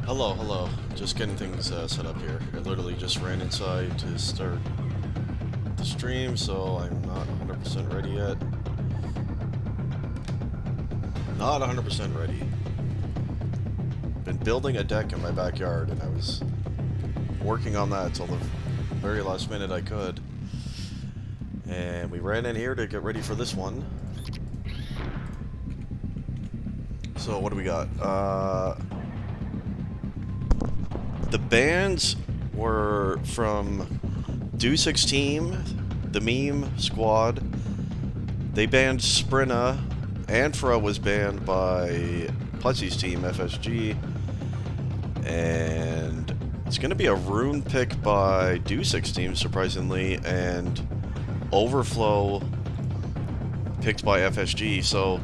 Hello, hello. Just getting things set up here. I literally just ran inside to start the stream, so I'm not 100% ready yet. Not 100% ready. Been building a deck in my backyard, and I was working on that till the very last minute I could. And we ran in here to get ready for this one. So what do we got? The bans were from Dusic's team, the Meme Squad. They banned Sprinna. Anfra was banned by Putzy's team, FSG. And it's going to be a rune pick by Dusic's team, surprisingly, and Overflow picked by FSG. So,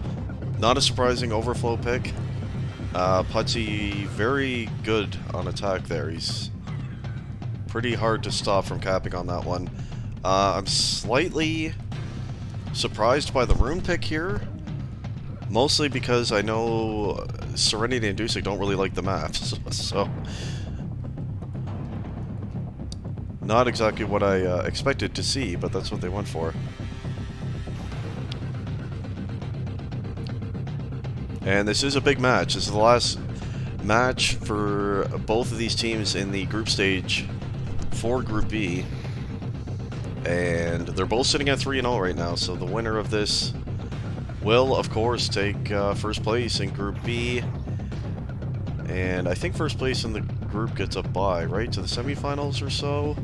not a surprising Overflow pick. Putzy, very good on attack there. He's pretty hard to stop from capping on that one. I'm slightly surprised by the rune pick here. Mostly because I know Serenity and Dusic don't really like the maps. So, not exactly what I expected to see, but that's what they went for. And this is a big match. This is the last match for both of these teams in the group stage for Group B. And they're both sitting at 3-0 right now, so the winner of this will, of course, take first place in Group B. And I think first place in the group gets a bye, right, to the semifinals or so?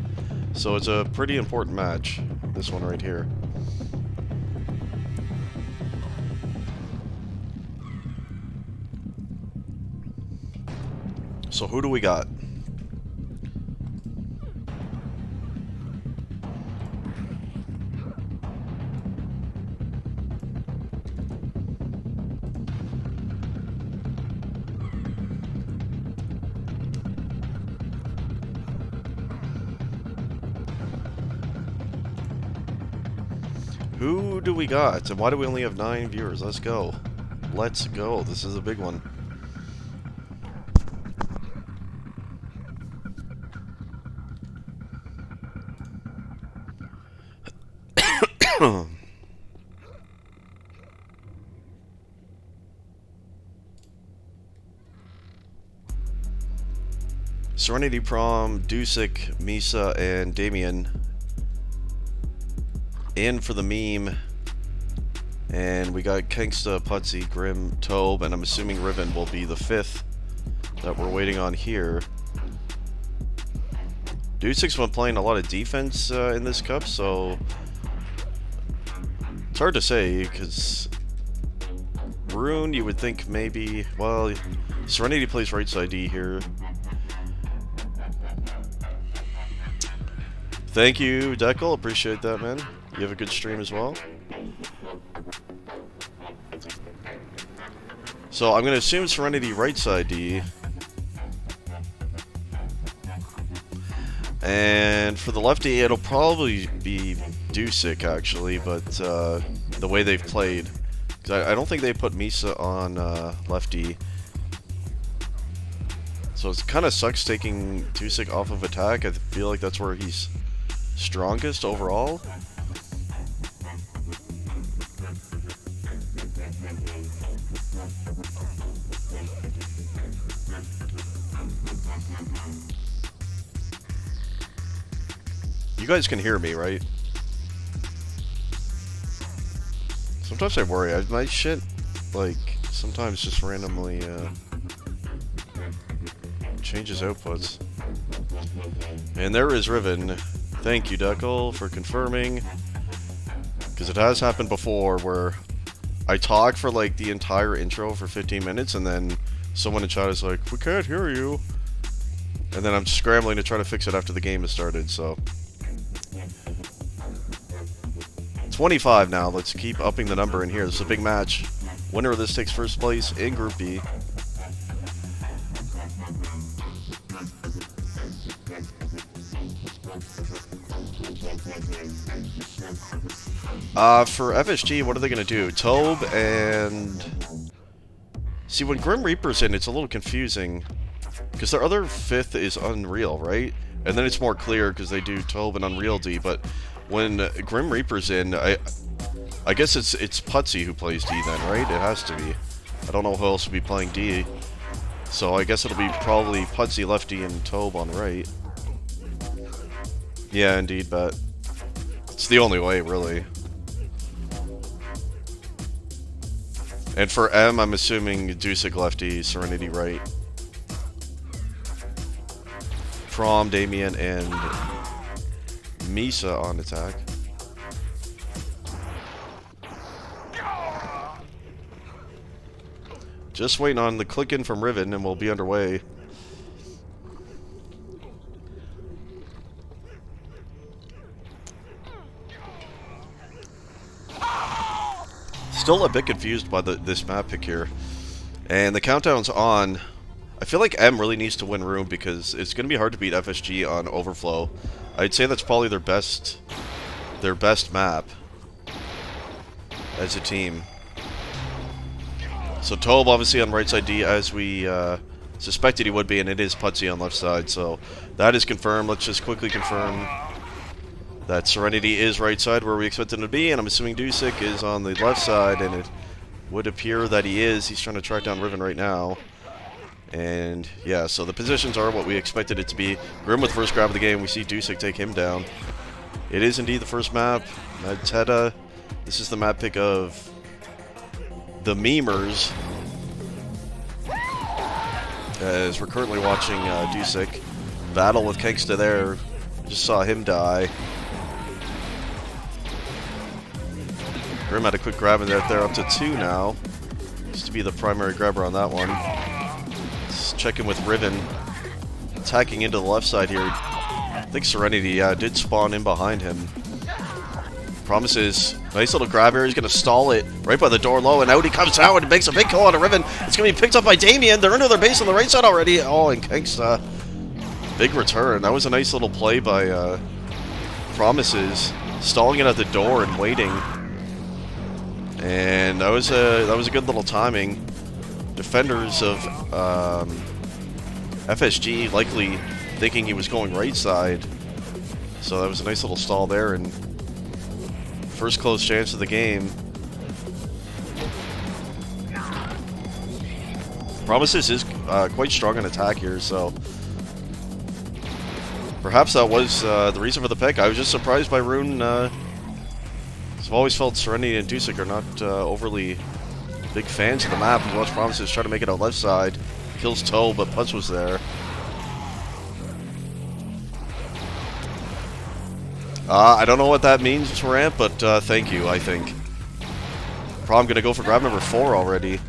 So it's a pretty important match, this one right here. So who do we got? Who do we got? And why do we only have 9 viewers? Let's go. Let's go. This is a big one. Serenity Prom, Dusic, Misa, and Damien in for the meme. And we got Kangsta, Putzy, Grim, Tobe, and I'm assuming Riven will be the 5th that we're waiting on here. Dusic's been playing a lot of defense in this cup, so it's hard to say, because Rune, you would think maybe, well, Serenity plays right side D here. Thank you, Dekel. Appreciate that, man. You have a good stream as well. So I'm going to assume Serenity right side D. And for the lefty, it'll probably be Dusic, actually, but the way they've played. Because I don't think they put Misa on lefty. So it kind of sucks taking Dusic off of attack. I feel like that's where he's strongest overall. You guys can hear me, right? Sometimes I worry. My shit, like, sometimes just randomly changes outputs. And there is Riven. Thank you, Dekel, for confirming. Because it has happened before where I talk for like the entire intro for 15 minutes and then someone in chat is like, we can't hear you. And then I'm scrambling to try to fix it after the game has started, so. 25 now. Let's keep upping the number in here. This is a big match. Winner of this takes first place in Group B. For FSG, what are they going to do? Tobe and... See, when Grim Reaper's in, it's a little confusing. Because their other 5th is Unreal, right? And then it's more clear because they do Tobe and Unreal D, but when Grim Reaper's in, I guess it's Putsy who plays D then, right? It has to be. I don't know who else will be playing D. So I guess it'll be probably Putsy lefty and Tobe on right. Yeah, indeed, but it's the only way, really. And for M, I'm assuming Dusek lefty, Serenity right. Prom, Damien, and Misa on attack. Just waiting on the click-in from Riven, and we'll be underway. Still a bit confused by this map pick here. And the countdown's on. I feel like M really needs to win room because it's going to be hard to beat FSG on Overflow. I'd say that's probably their best map as a team. So Tobe obviously on right side D as we suspected he would be, and it is Putsy on left side. So that is confirmed. Let's just quickly confirm that Serenity is right side where we expect him to be, and I'm assuming Dusek is on the left side, and it would appear that he is. He's trying to track down Riven right now. And yeah, so the positions are what we expected it to be. Grim with first grab of the game. We see Dusek take him down. It is indeed the first map. Medteta. This is the map pick of the Memers. As we're currently watching Dusek battle with Kangsta there. Just saw him die. Grim had a quick grab in there. They're up to 2 now. Used to be the primary grabber on that one. Let's check in with Riven. Attacking into the left side here. I think Serenity did spawn in behind him. Promises. Nice little grab here. He's going to stall it right by the door low, and out he comes out and makes a big kill on a Riven. It's going to be picked up by Damien. They're into their base on the right side already. Oh, and Kangsta. Big return. That was a nice little play by Promises. Stalling it at the door and waiting. And that was a good little timing. Defenders of FSG likely thinking he was going right side. So that was a nice little stall there, and first close chance of the game. Promises is quite strong in attack here, so perhaps that was the reason for the pick. I was just surprised by Rune. I've always felt Serenity and Dusek are not overly big fans of the map. We watched Promises try to make it out left side. Kills Toe, but Putz was there. I don't know what that means, Ramp, but thank you, I think. Prom gonna go for grab number 4 already.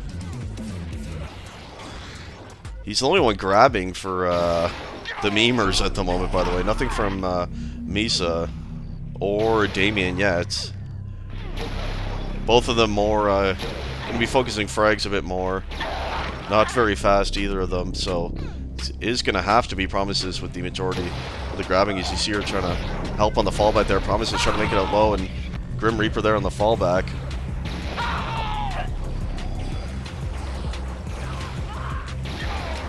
He's the only one grabbing for the Memers at the moment, by the way. Nothing from Misa or Damien yet. Both of them more going to be focusing frags a bit more. Not very fast, either of them, so it is going to have to be Promises with the majority of the grabbing, as you see her trying to help on the fallback there. Promises trying to make it out low, and Grim Reaper there on the fallback.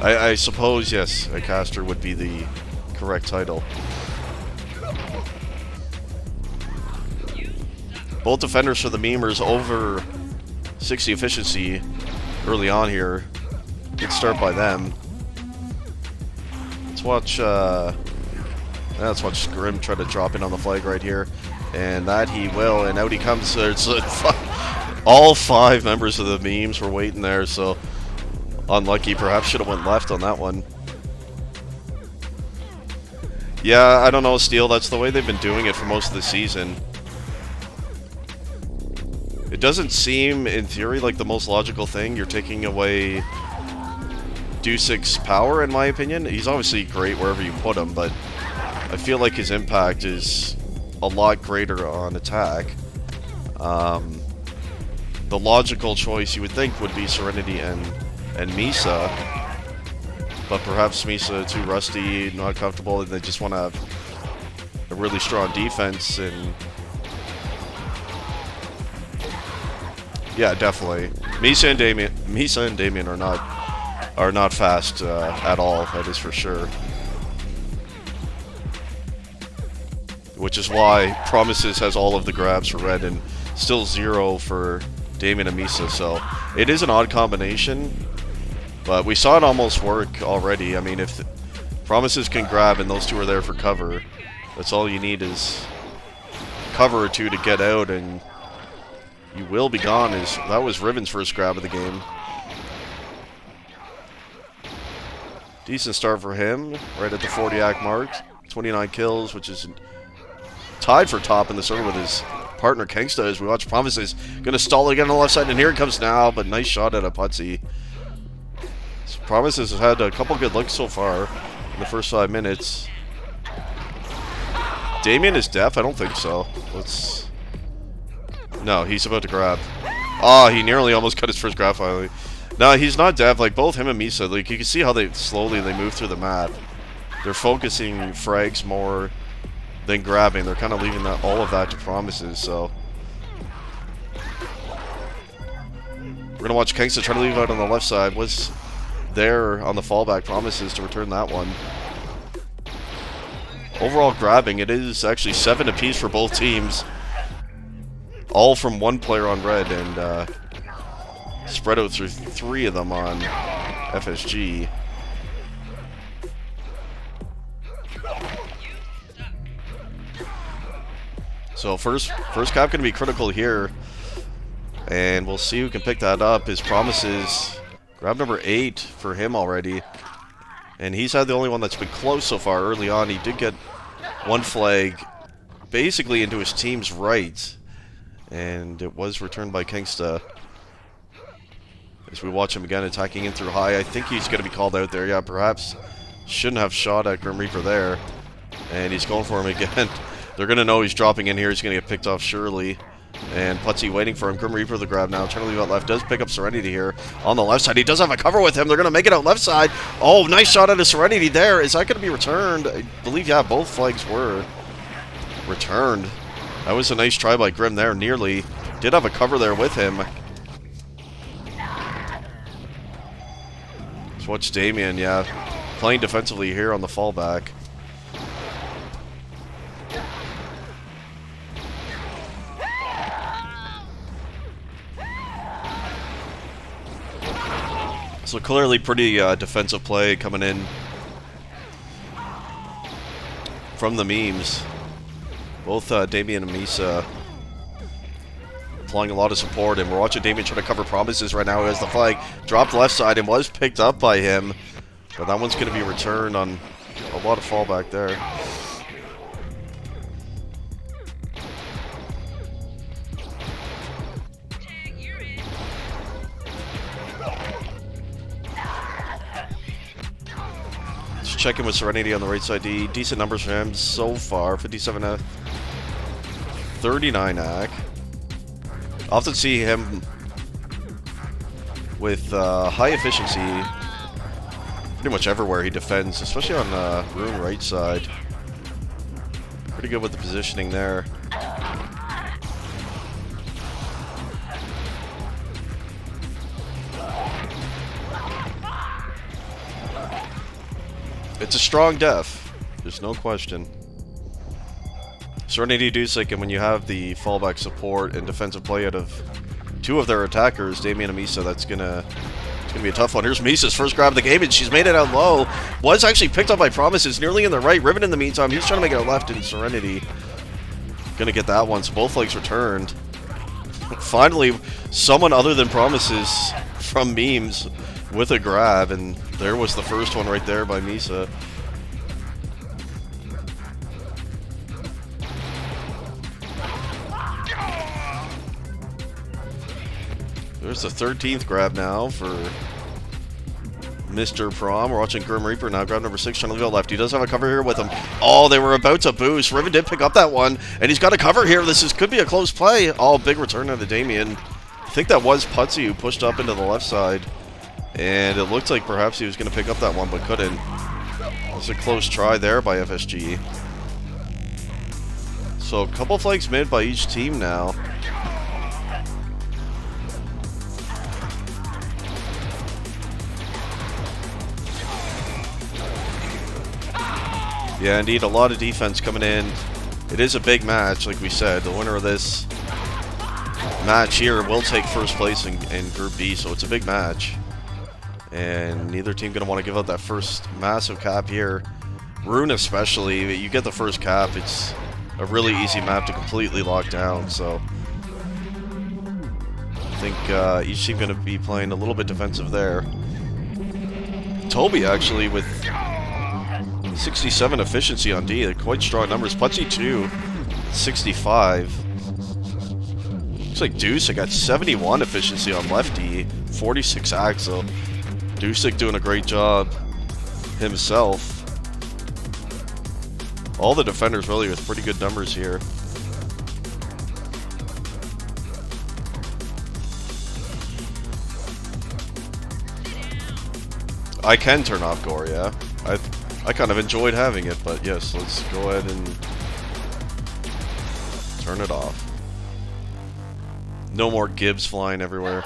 I suppose, yes, a caster would be the correct title. Both defenders for the Memers over 60 efficiency early on here. Good start by them. Let's watch Grim try to drop in on the flag right here. And that he will, and out he comes. It's all 5 members of the Memes were waiting there, so unlucky. Perhaps should have went left on that one. Yeah, I don't know, Steel. That's the way they've been doing it for most of the season. It doesn't seem, in theory, like the most logical thing. You're taking away Dusek's power, in my opinion. He's obviously great wherever you put him, but I feel like his impact is a lot greater on attack. The logical choice you would think would be Serenity and Misa, but perhaps Misa too rusty, not comfortable, and they just want to have a really strong defense. And yeah, definitely, Misa and Damien are not are not fast at all, that is for sure. Which is why Promises has all of the grabs for red and still 0 for Damien and Misa. So it is an odd combination, but we saw it almost work already. I mean, if Promises can grab and those two are there for cover, that's all you need is cover or two to get out, and you will be gone. That was Riven's first grab of the game. Decent start for him, right at the 40-act mark. 29 kills, which is tied for top in the server with his partner Kangsta as we watch Promises. Gonna stall again on the left side, and here it comes now, but nice shot at a Putsy. So Promises has had a couple good looks so far in the first 5 minutes. Damien is deaf? I don't think so. No, he's about to grab. Oh, he nearly almost cut his first grab finally. No, he's not deaf. Like, both him and Misa, like, you can see how they slowly move through the map. They're focusing frags more than grabbing. They're kind of leaving all of that to Promises, so. We're going to watch Kangsta try to leave out on the left side. Was there on the fallback. Promises to return that one. Overall grabbing, it is actually 7 apiece for both teams. All from one player on red, and spread out through 3 of them on FSG. So first cap going to be critical here, and we'll see who can pick that up. His Promises, grab number 8 for him already, and he's had the only one that's been close so far early on. He did get one flag basically into his team's right, and it was returned by Kangsta. As we watch him again attacking in through high, I think he's going to be called out there. Yeah, perhaps shouldn't have shot at Grim Reaper there, and he's going for him again. They're going to know he's dropping in here. He's going to get picked off surely. And Putsy waiting for him. Grim Reaper the grab now. Trying to leave out left. Does pick up Serenity here on the left side. He does have a cover with him. They're going to make it out left side. Oh, nice shot at a Serenity there. Is that going to be returned? I believe, yeah, both flags were returned. That was a nice try by Grim there. Nearly. Did have a cover there with him. Let's watch Damien, yeah. Playing defensively here on the fallback. So clearly pretty defensive play coming in from the memes. Both Damien and Misa applying a lot of support, and we're watching Damien try to cover Promises right now as the flag dropped left side and was picked up by him. But that one's going to be returned on a lot of fallback there. Check in with Serenity on the right side. Decent numbers for him so far. 57 AC, 39 AC. Often see him with high efficiency pretty much everywhere he defends, especially on Rune right side. Pretty good with the positioning there. It's a strong def. There's no question. Serenity Dusek, and when you have the fallback support and defensive play out of 2 of their attackers, Damien and Misa, it's gonna be a tough one. Here's Misa's first grab of the game, and she's made it out low. Was actually picked up by Promises, nearly in the right. Riven in the meantime, he's trying to make it out left, and Serenity gonna get that one, so both legs returned. Finally, someone other than Promises from memes with a grab, and there was the first one right there by Misa. There's the 13th grab now for Mr. Prom. We're watching Grim Reaper now. Grab number 6 trying to go left. He does have a cover here with him. Oh, they were about to boost. Riven did pick up that one, and he's got a cover here. Could be a close play. Oh, big return out of Damien. I think that was Putsy who pushed up into the left side. And it looked like perhaps he was going to pick up that one, but couldn't. It was a close try there by FSG. So a couple flags made by each team now. Yeah, indeed, a lot of defense coming in. It is a big match, like we said. The winner of this match here will take first place in Group B, so it's a big match. And neither team going to want to give up that first massive cap here. Rune especially, you get the first cap, it's a really easy map to completely lock down, so I think each team going to be playing a little bit defensive there. Toby actually with 67 efficiency on D, quite strong numbers. Putsy 2, 65. Looks like Dusik got 71 efficiency on left D, 46 Axel. Dusik doing a great job himself. All the defenders really with pretty good numbers here. I can turn off Gore, yeah. I kind of enjoyed having it, but yes, let's go ahead and turn it off. No more Gibbs flying everywhere.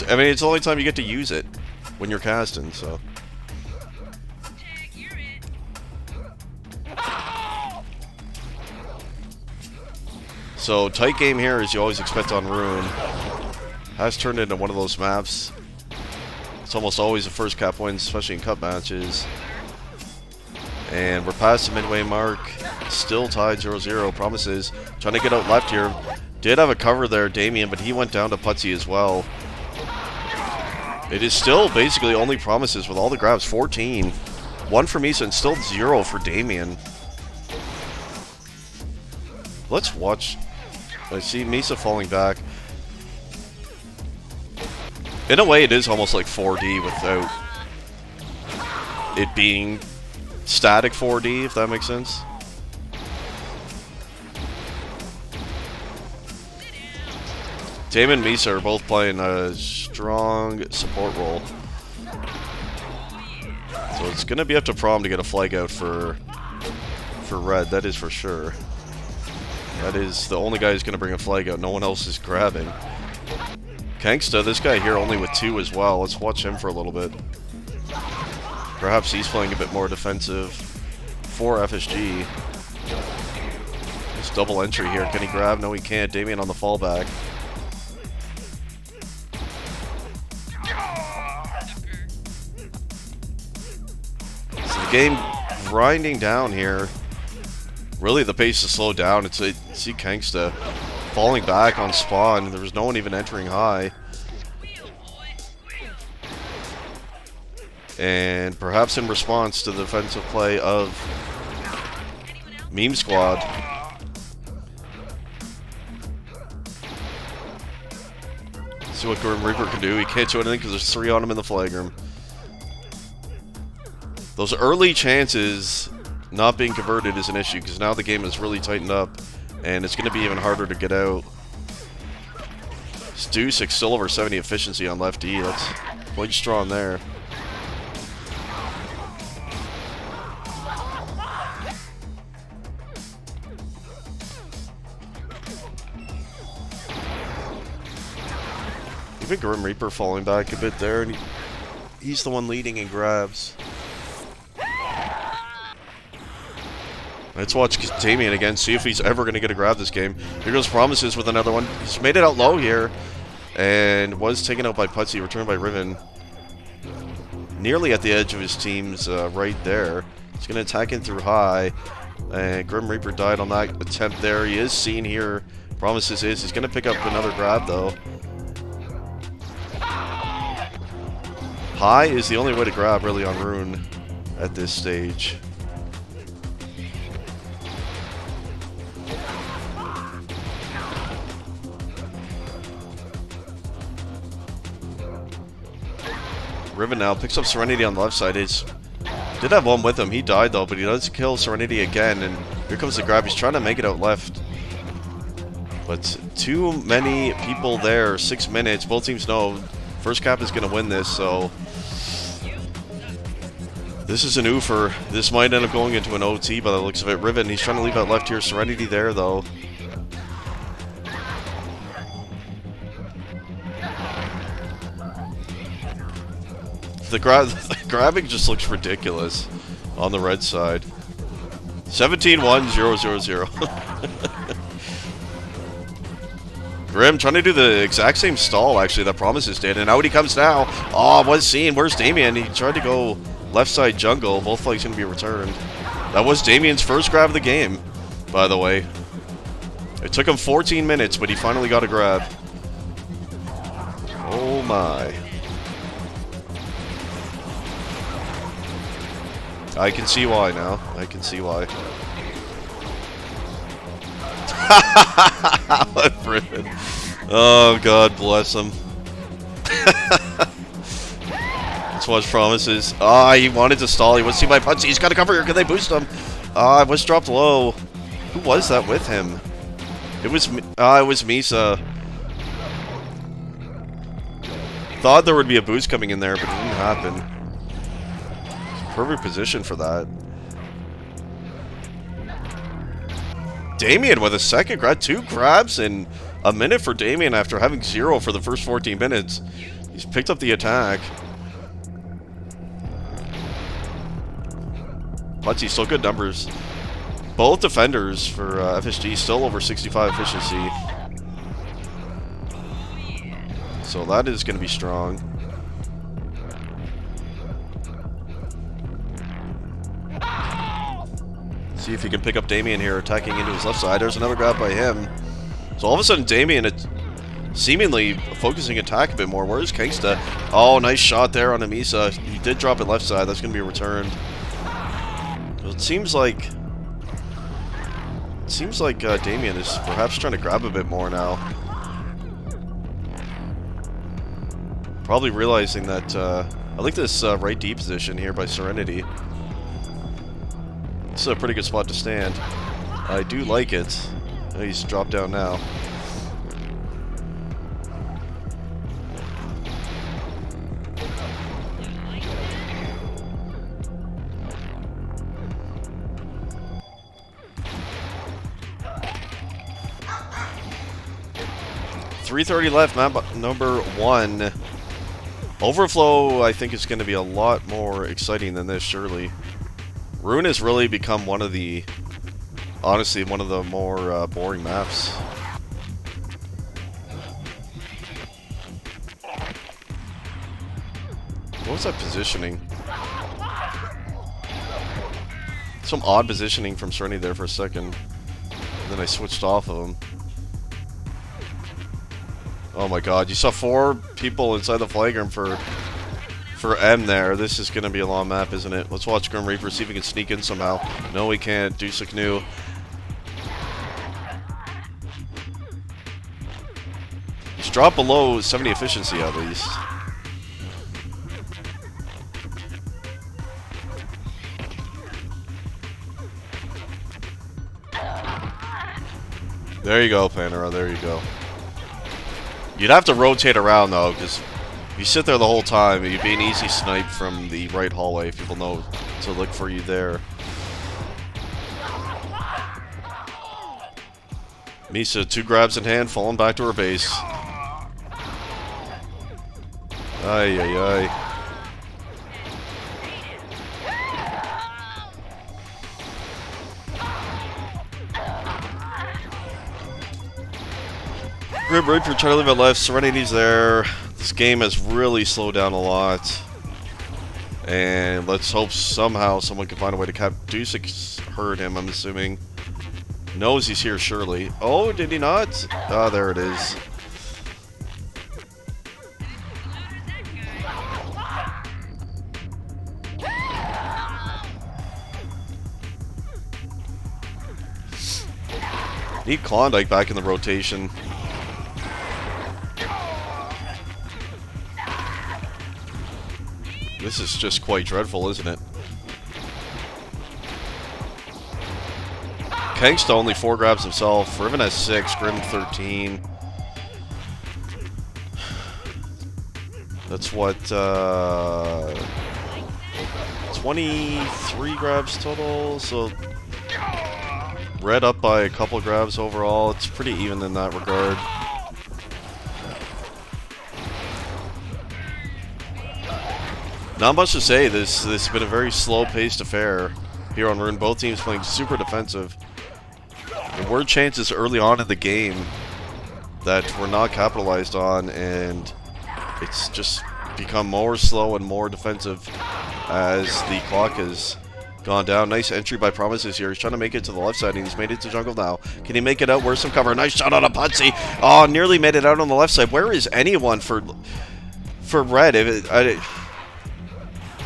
I mean, it's the only time you get to use it when you're casting, so. So, tight game here, as you always expect on Rune. Has turned into one of those maps. It's almost always a first cap win, especially in cup matches. And we're past the midway mark. Still tied 0-0. Promises trying to get out left here. Did have a cover there, Damien, but he went down to Putsy as well. It is still basically only Promises with all the grabs. 14. 1 for Misa and still 0 for Damien. Let's watch. I see Misa falling back. In a way, it is almost like 4D without it being static 4D, if that makes sense. Damon and Misa are both playing a strong support role. So it's going to be up to Prom to get a flag out for Red, that is for sure. That is the only guy who's going to bring a flag out. No one else is grabbing. Kangsta, this guy here only with 2 as well. Let's watch him for a little bit. Perhaps he's playing a bit more defensive for FSG. This double entry here. Can he grab? No, he can't. Damien on the fallback. So the game grinding down here. Really, the pace is slowed down. It's see Kangsta falling back on spawn. There was no one even entering high. And perhaps in response to the defensive play of Meme Squad. See what Grim Reaper can do. He can't do anything because there's 3 on him in the flag room. Those early chances not being converted is an issue because now the game is really tightened up and it's going to be even harder to get out. Dusik still over 70 efficiency on left E. That's quite strong there. Even Grim Reaper falling back a bit there, and he's the one leading in grabs. Let's watch Damien again, see if he's ever going to get a grab this game. Here goes Promises with another one. He's made it out low here, and was taken out by Putsy, returned by Riven. Nearly at the edge of his team's right there. He's going to attack in through high, and Grim Reaper died on that attempt there. He is seen here. Promises is. He's going to pick up another grab, though. High is the only way to grab, really, on Rune at this stage. Riven now picks up Serenity on the left side. Did have one with him. He died, though, but he does kill Serenity again, and here comes the grab. He's trying to make it out left. But too many people there. 6 minutes. Both teams know first cap is going to win this, so this is an oofer. This might end up going into an OT by the looks of it. Riven, he's trying to leave out left here. Serenity there, though. The grabbing just looks ridiculous. on the red side. 17-1-0-0-0. Grim trying to do the exact same stall, actually, that Promises did, and out he comes now. Oh, what scene? Where's Damien? He tried to go left side jungle. Both flags going to be returned. That was Damien's first grab of the game, by the way. It took him 14 minutes, but he finally got a grab. Oh my. I can see why now. I can see why. Brilliant. Oh, God bless him. Let's watch Promises. Ah, he wanted to stall. He wants to see my punch. He's got to cover here. Can they boost him? Ah, I was dropped low. Who was that with him? It was Misa. Thought there would be a boost coming in there, but it didn't happen. Perfect position for that. Damien with a second grab. 2 grabs in a minute for Damien after having 0 for the first 14 minutes. He's picked up the attack. Putzy, still good numbers. Both defenders for FSG still over 65 efficiency. So that is going to be strong. See if he can pick up Damien here, attacking into his left side. There's another grab by him. So all of a sudden, Damien seemingly focusing attack a bit more. Where's Kangsta? Oh, nice shot there on Amisa. He did drop it left side. That's going to be returned. It seems like Damien is perhaps trying to grab a bit more now. Probably realizing that I like this right D position here by Serenity. This is a pretty good spot to stand. I do like it. Oh, he's dropped down now. .330 left, map number 1. Overflow, I think, is going to be a lot more exciting than this, surely. Rune has really become one of the, honestly, one of the more boring maps. What was that positioning? Some odd positioning from Serenity there for a second. And then I switched off of him. Oh my god, you saw 4 people inside the flagram for M there. This is going to be a long map, isn't it? Let's watch Grim Reaper, see if he can sneak in somehow. No, he can't. Dusek knew. He's dropped below 70 efficiency at least. There you go, Panera. There you go. You'd have to rotate around, though, because if you sit there the whole time, you'd be an easy snipe from the right hallway. People know to look for you there. Misa, 2 grabs in hand, falling back to her base. Ay, ay, ay. Grim Reaper trying to leave it left. Serenity's there. This game has really slowed down a lot. And let's hope somehow someone can find a way to cap. Dusek heard him, I'm assuming. Knows he's here, surely. Oh, did he not? Ah, there it is. Need Klondike back in the rotation. This is just quite dreadful, isn't it? Kangsta only 4 grabs himself. Riven has 6. Grim 13. That's what, 23 grabs total, so Red up by a couple grabs overall. It's pretty even in that regard. Not much to say. This has been a very slow-paced affair here on Rune. Both teams playing super defensive. There were chances early on in the game that were not capitalized on, and it's just become more slow and more defensive as the clock has gone down. Nice entry by Promises here. He's trying to make it to the left side, and he's made it to jungle now. Can he make it out? Where's some cover? Nice shot on a Putsy. Oh, nearly made it out on the left side. Where is anyone for red? I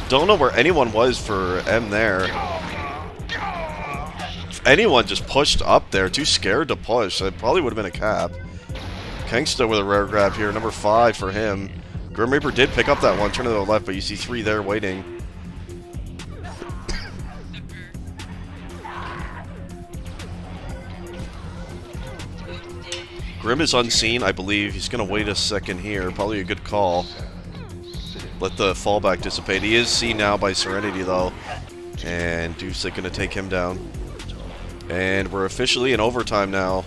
don't know where anyone was for M there. If anyone just pushed up there, too scared to push. That probably would have been a cap. Kangsta with a rare grab here, number 5 for him. Grim Reaper did pick up that one, turn to the left, but you see 3 there waiting. Grim is unseen, I believe. He's going to wait a second here. Probably a good call. Let the fallback dissipate. He is seen now by Serenity, though. And Deuce going to take him down. And we're officially in overtime now.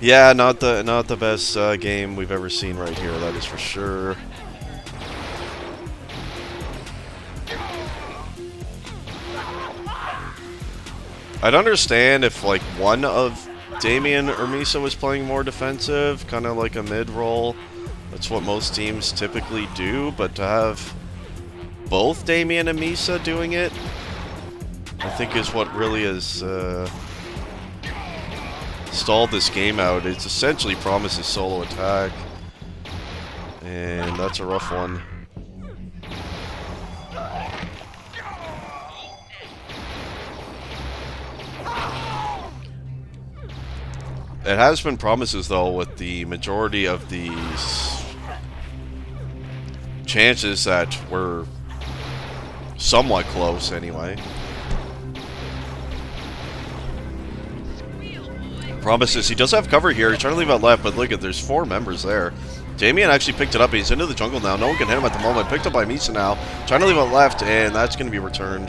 Yeah, not the best game we've ever seen right here, that is for sure. I'd understand if, like, one of Damien or Misa was playing more defensive, kind of like a mid-roll. That's what most teams typically do, but to have both Damien and Misa doing it, I think is what really has stalled this game out. It's essentially Promises solo attack, and that's a rough one. It has been Promises, though, with the majority of these chances that were somewhat close, anyway. Promises, he does have cover here. He's trying to leave out left, but look at, there's 4 members there. Damien actually picked it up. He's into the jungle now. No one can hit him at the moment. Picked up by Misa now. Trying to leave out left, and that's going to be returned.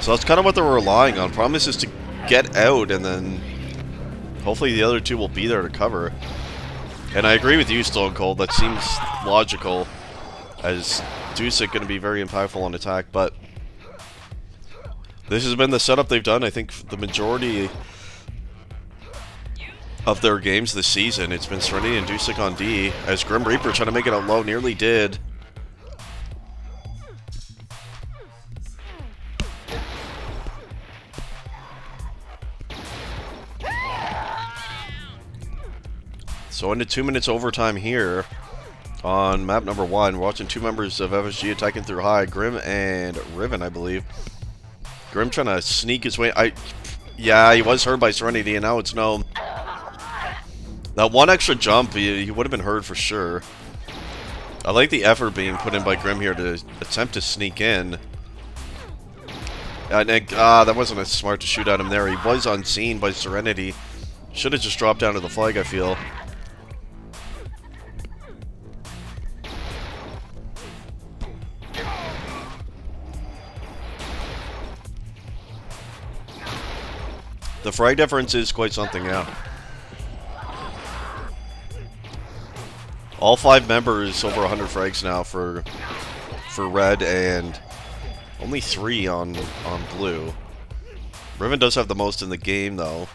So that's kind of what they're relying on. Promises to get out, and then hopefully the other 2 will be there to cover. And I agree with you, Stone Cold. That seems logical, as Dusek going to be very impactful on attack, but this has been the setup they've done. I think the majority of their games this season, it's been Serenity and Dusek on D, as Grim Reaper trying to make it out low, nearly did. So into 2 minutes overtime here on map number 1. We're watching 2 members of FSG attacking through high. Grim and Riven, I believe. Grim trying to sneak his way. Yeah, he was heard by Serenity, and now it's known. That one extra jump, he would have been heard for sure. I like the effort being put in by Grim here to attempt to sneak in. That wasn't as smart to shoot at him there. He was unseen by Serenity. Should have just dropped down to the flag, I feel. The frag difference is quite something, yeah. All 5 members over 100 frags now for red, and only 3 on blue. Riven does have the most in the game, though.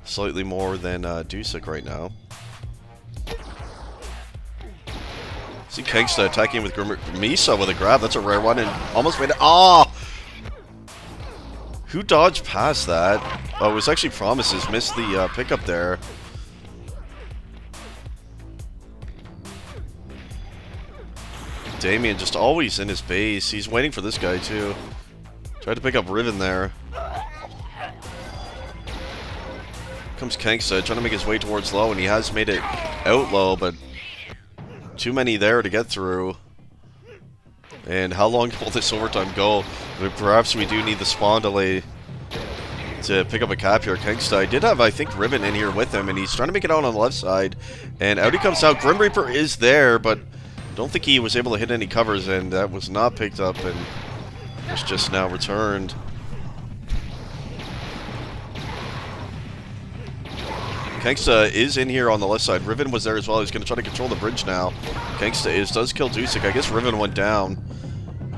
Slightly more than Dusek right now. See Kangsta attacking with Misa with a grab. That's a rare one, and almost made it. Ah! Who dodged past that? Oh, it was actually Promises. Missed the pickup there. Damien just always in his base. He's waiting for this guy, too. Tried to pick up Riven there. Comes Kangsta, trying to make his way towards low, and he has made it out low, but too many there to get through. And how long will this overtime go? I mean, perhaps we do need the spawn delay to pick up a cap here. Kangsta did have, I think, Riven in here with him, and he's trying to make it out on the left side. And out he comes out. Grim Reaper is there, but don't think he was able to hit any covers, and that was not picked up, and was just now returned. Kangsta is in here on the left side. Riven was there as well. He's going to try to control the bridge now. Kangsta does kill Dusek. I guess Riven went down.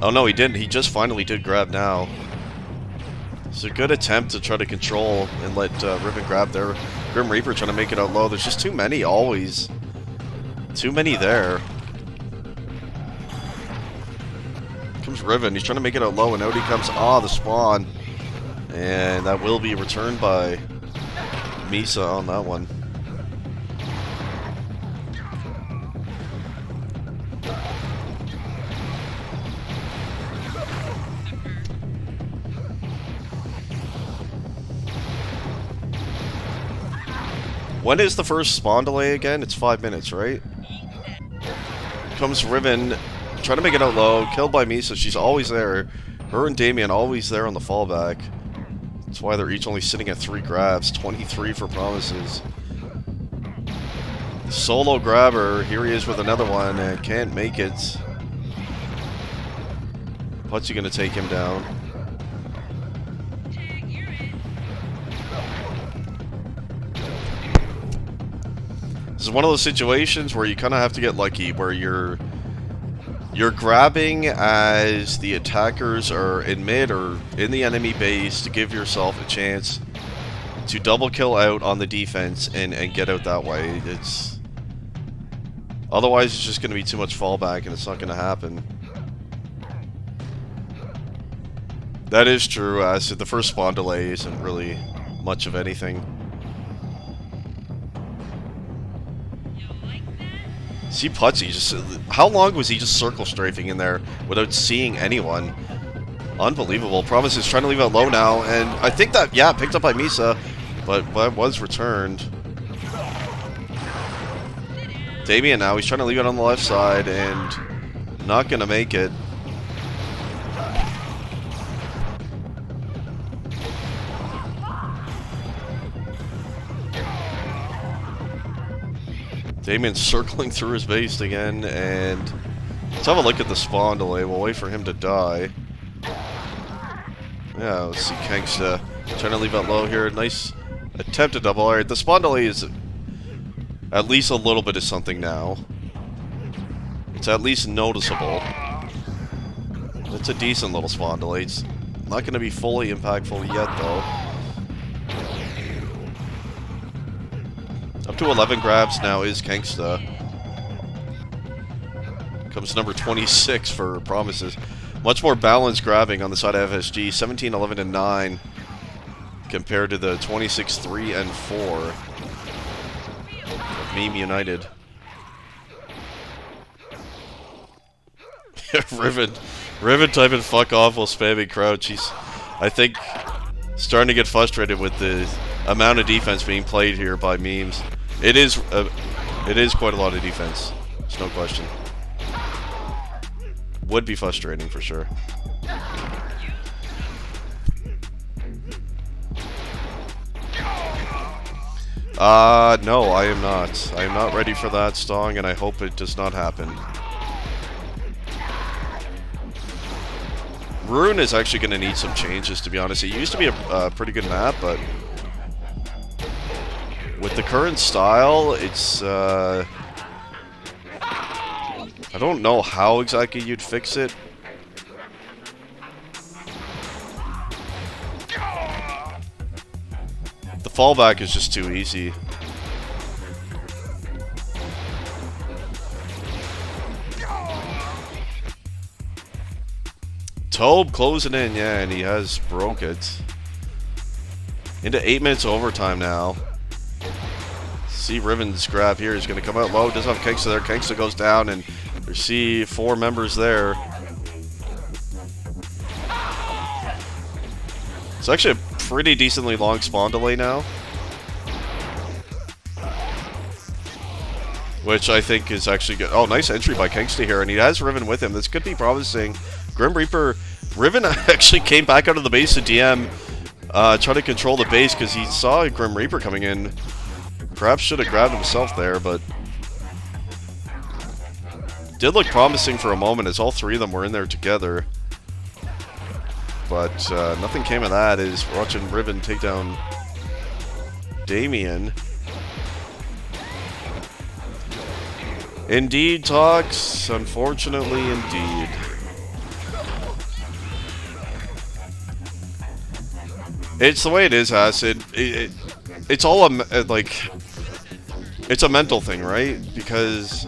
Oh no, he didn't. He just finally did grab now. It's a good attempt to try to control and let Riven grab there. Grim Reaper trying to make it out low. There's just too many always. Too many there. Comes Riven. He's trying to make it out low, and out he comes. Ah, the spawn. And that will be returned by Misa on that one. When is the first spawn delay again? It's 5 minutes, right? Comes Riven, trying to make it out low, killed by Misa. She's always there. Her and Damien always there on the fallback. That's why they're each only sitting at 3 grabs. 23 for Promises. Solo grabber. Here he is with another one and can't make it. Putsy gonna take him down. This is one of those situations where you kind of have to get lucky, where you're grabbing as the attackers are in mid or in the enemy base to give yourself a chance to double kill out on the defense and get out that way. Otherwise it's just going to be too much fallback and it's not going to happen. That is true. So the first spawn delay isn't really much of anything. See Putsy just... How long was he just circle strafing in there without seeing anyone? Unbelievable. Promises trying to leave it low now, and I think that, yeah, picked up by Misa, but was returned. Damien now, he's trying to leave it on the left side, and not going to make it. Damien's circling through his base again, and let's have a look at the spawn delay. We'll wait for him to die. Yeah, let's see Kangsta trying to leave it low here. Nice attempt to double. Alright, the spawn delay is at least a little bit of something now. It's at least noticeable. It's a decent little spawn delay. It's not going to be fully impactful yet, though. Up to 11 grabs now is Kangsta. Comes number 26 for Promises. Much more balanced grabbing on the side of FSG. 17, 11, and 9 compared to the 26, 3, and 4 of Meme United. Riven typing fuck off while spamming crouch. He's, I think, starting to get frustrated with the amount of defense being played here by memes. It is quite a lot of defense. There's no question. Would be frustrating for sure. No, I am not. I am not ready for that, Stong, and I hope it does not happen. Rune is actually going to need some changes, to be honest. It used to be a pretty good map, but with the current style, it's, I don't know how exactly you'd fix it. The fallback is just too easy. Tobe closing in, yeah, and he has broke it. Into 8 minutes overtime now. See Riven's grab here. He's going to come out low. Does have Kangsta there. Kangsta goes down, and we see 4 members there. It's actually a pretty decently long spawn delay now, which I think is actually good. Oh, nice entry by Kangsta here, and he has Riven with him. This could be promising. Grim Reaper, Riven actually came back out of the base to DM, try to control the base because he saw Grim Reaper coming in. Perhaps should have grabbed himself there, but did look promising for a moment as all 3 of them were in there together. But nothing came of that as we're watching Riven take down Damien. Indeed, Tox. Unfortunately, indeed. It's the way it is, Acid. It's all like... It's a mental thing, right? Because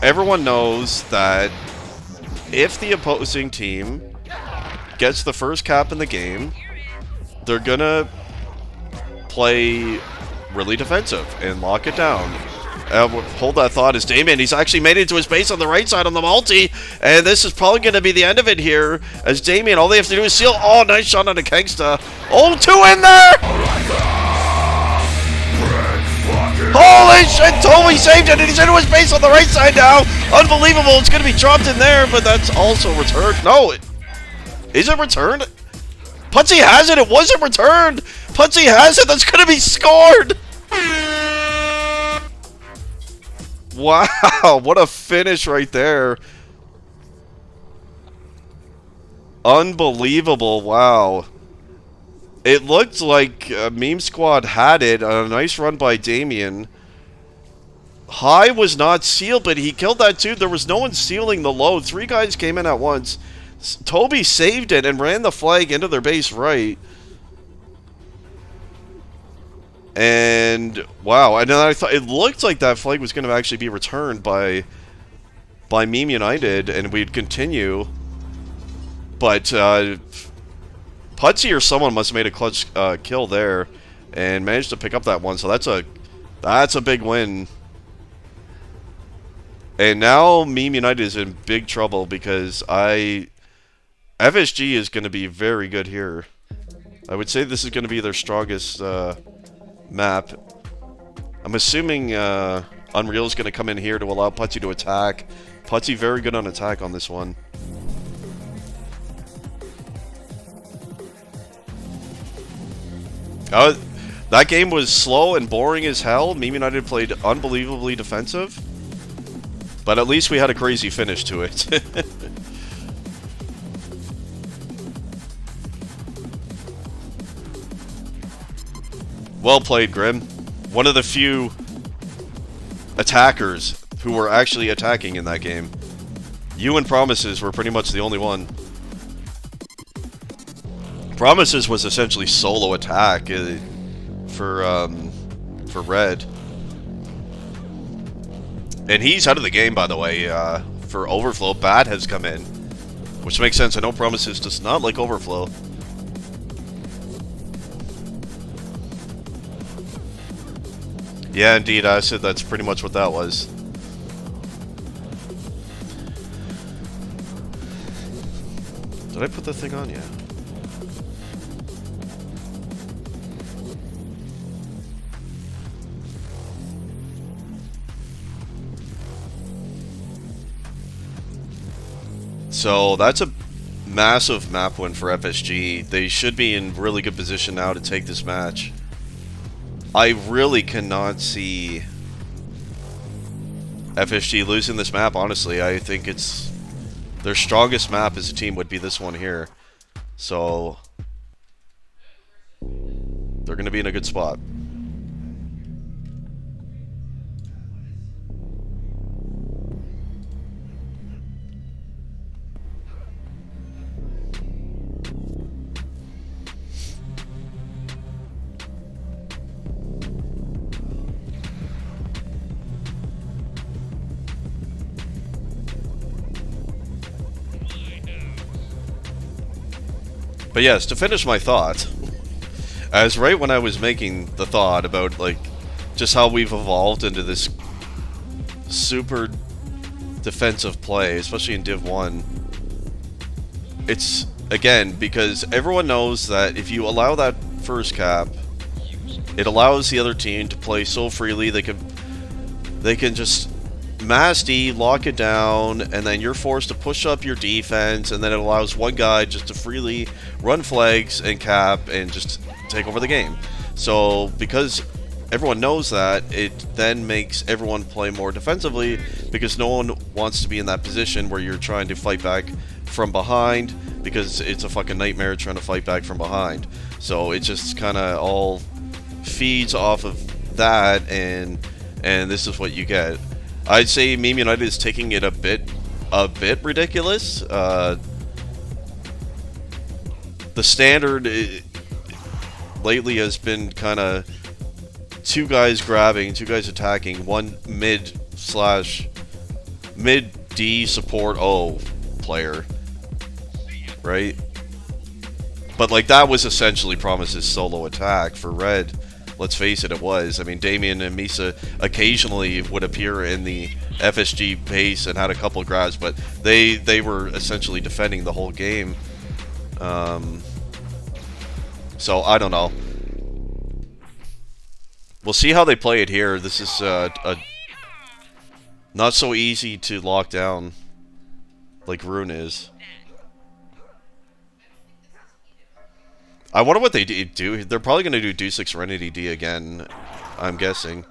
everyone knows that if the opposing team gets the first cap in the game, they're gonna play really defensive and lock it down. Hold that thought as Damien, he's actually made it into his base on the right side on the multi, and this is probably going to be the end of it here, as Damien, all they have to do is seal. Oh, nice shot on the Kangsta. Oh, 2 in there! Holy shit, Toby saved it, and he's into his base on the right side now. Unbelievable, it's going to be dropped in there, but that's also returned. No, is it returned? Putsy has it, it wasn't returned! Putsy has it, that's going to be scored! Wow, what a finish right there. Unbelievable, wow. It looked like Meme Squad had it. A nice run by Damien. High was not sealed, but he killed that too. There was no one sealing the low. 3 guys came in at once. Toby saved it and ran the flag into their base right. And wow, and then I thought it looked like that flag was going to actually be returned by Meme United, and we'd continue. But Putsy or someone must have made a clutch kill there and managed to pick up that one. So that's a big win. And now Meme United is in big trouble because FSG is going to be very good here. I would say this is going to be their strongest map. I'm assuming Unreal is going to come in here to allow Putsy to attack. Putsy very good on attack on this one. That game was slow and boring as hell. Meme United played unbelievably defensive. But at least we had a crazy finish to it. Well played, Grim. One of the few attackers who were actually attacking in that game. You and Promises were pretty much the only one. Promises was essentially solo attack for Red. And he's out of the game, by the way, for Overflow. Bad has come in, which makes sense. I know Promises does not like Overflow. Yeah, indeed, I said that's pretty much what that was. Did I put the thing on? Yeah. So that's a massive map win for FSG. They should be in really good position now to take this match. I really cannot see FSG losing this map, honestly. I think it's their strongest map as a team would be this one here. So they're going to be in a good spot. But yes, to finish my thought, as right when I was making the thought about, like, just how we've evolved into this super defensive play, especially in Div 1, it's, again, because everyone knows that if you allow that first cap, it allows the other team to play so freely, they can just mass D, lock it down, and then you're forced to push up your defense, and then it allows one guy just to freely run flags and cap and just take over the game. So because everyone knows that, it then makes everyone play more defensively because no one wants to be in that position where you're trying to fight back from behind, because it's a fucking nightmare trying to fight back from behind. So it just kind of all feeds off of that, and this is what you get. I'd say Meme United is taking it a bit ridiculous. The standard lately has been kind of 2 guys grabbing, 2 guys attacking, 1 mid D support O player, right? But like that was essentially Promise's solo attack for Red. Let's face it, it was. I mean, Damien and Misa occasionally would appear in the FSG base and had a couple grabs, but they were essentially defending the whole game. So I don't know. We'll see how they play it here. This is not so easy to lock down like Rune is. I wonder what they do. They're probably going to do Dusek Serenity D again, I'm guessing.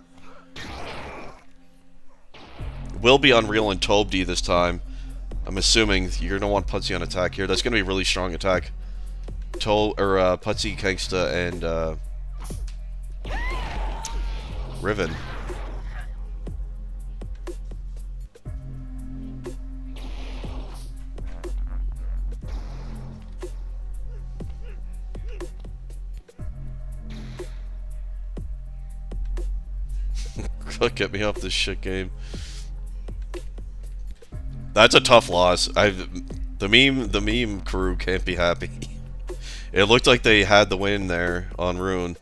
Will be Unreal and Tobe D this time. I'm assuming you're going to want Putsy on attack here. That's going to be a really strong attack. Putsy, Kangsta, and Riven. Get me off this shit game. That's a tough loss. The meme crew can't be happy. It looked like they had the win there on Rune,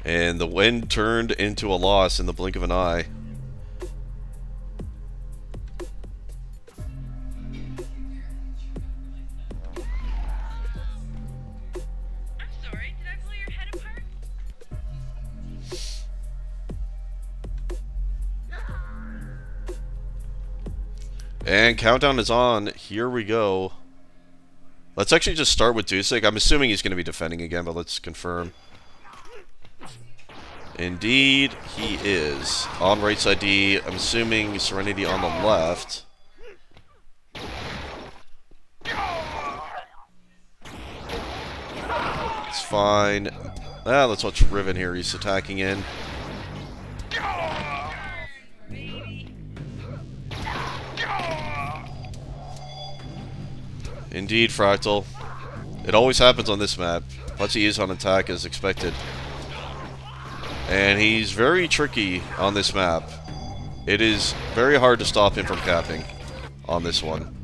and the win turned into a loss in the blink of an eye. And countdown is on. Here we go. Let's actually just start with Dusek. I'm assuming he's going to be defending again, but let's confirm. Indeed, he is. On right side D. I'm assuming Serenity on the left. It's fine. Let's watch Riven here. He's attacking in. Indeed, Fractal. It always happens on this map. Putsy is on attack as expected. And he's very tricky on this map. It is very hard to stop him from capping on this one.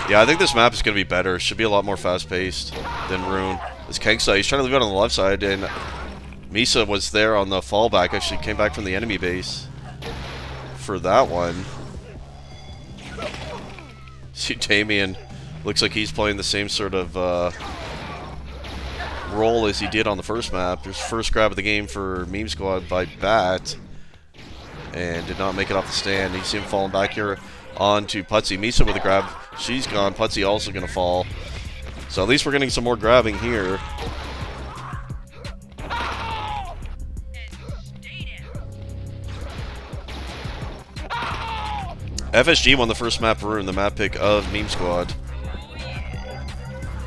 Yeah, I think this map is going to be better. It should be a lot more fast-paced than Rune. This Kangsta, he's trying to leave it on the left side, and Misa was there on the fallback. Actually came back from the enemy base for that one. See, Damien looks like he's playing the same sort of role as he did on the first map. His first grab of the game for Meme Squad by Bat, and did not make it off the stand. You see him falling back here onto Putsy. Misa with a grab. She's gone. Putsy also going to fall. So at least we're getting some more grabbing here. FSG won the first map Rune, the map pick of Meme Squad.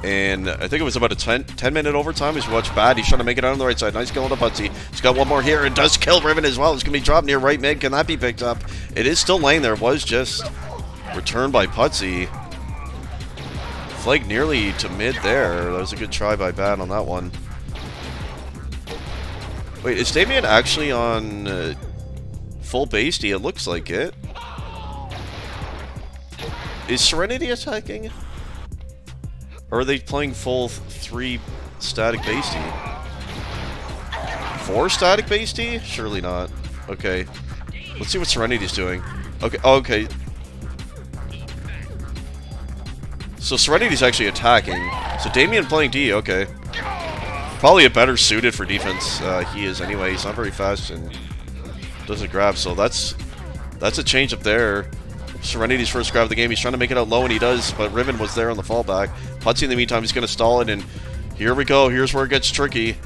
And I think it was about a 10-minute overtime as we watch Bad. He's trying to make it out on the right side. Nice kill on the Putsy. He's got one more here and does kill Riven as well. It's going to be dropped near right mid. Can that be picked up? It is still laying there. It was just returned by Putsy. Flag nearly to mid there. That was a good try by Bad on that one. Wait, is Damien actually on full base D? It looks like it. Is Serenity attacking? Or are they playing full 3 static base D? 4 static base D? Surely not. Okay. Let's see what Serenity's doing. Okay. Oh, okay. So Serenity's actually attacking. So Damien playing D. Okay. Probably a better suited for defense. He is anyway. He's not very fast and doesn't grab. So that's a change up there. Serenity's first grab of the game. He's trying to make it out low, and he does, but Riven was there on the fallback. Putsy, in the meantime, he's going to stall it, and here we go. Here's where it gets tricky.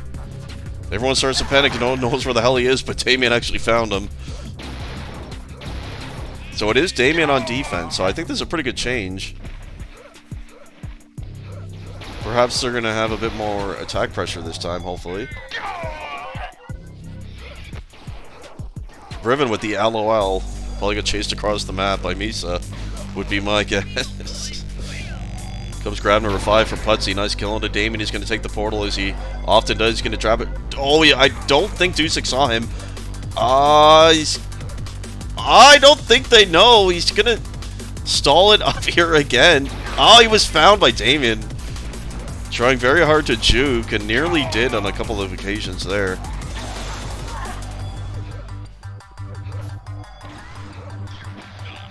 Everyone starts to panic. No one knows where the hell he is, but Damien actually found him. So it is Damien on defense, so I think this is a pretty good change. Perhaps they're going to have a bit more attack pressure this time, hopefully. Riven with the LOL. Probably got chased across the map by Misa, would be my guess. Comes grab number 5 for Putsy. Nice kill onto Damien. He's going to take the portal as he often does. He's going to drop it. Oh, yeah, I don't think Dusek saw him. I don't think they know. He's going to stall it up here again. Oh, he was found by Damien. Trying very hard to juke, and nearly did on a couple of occasions there.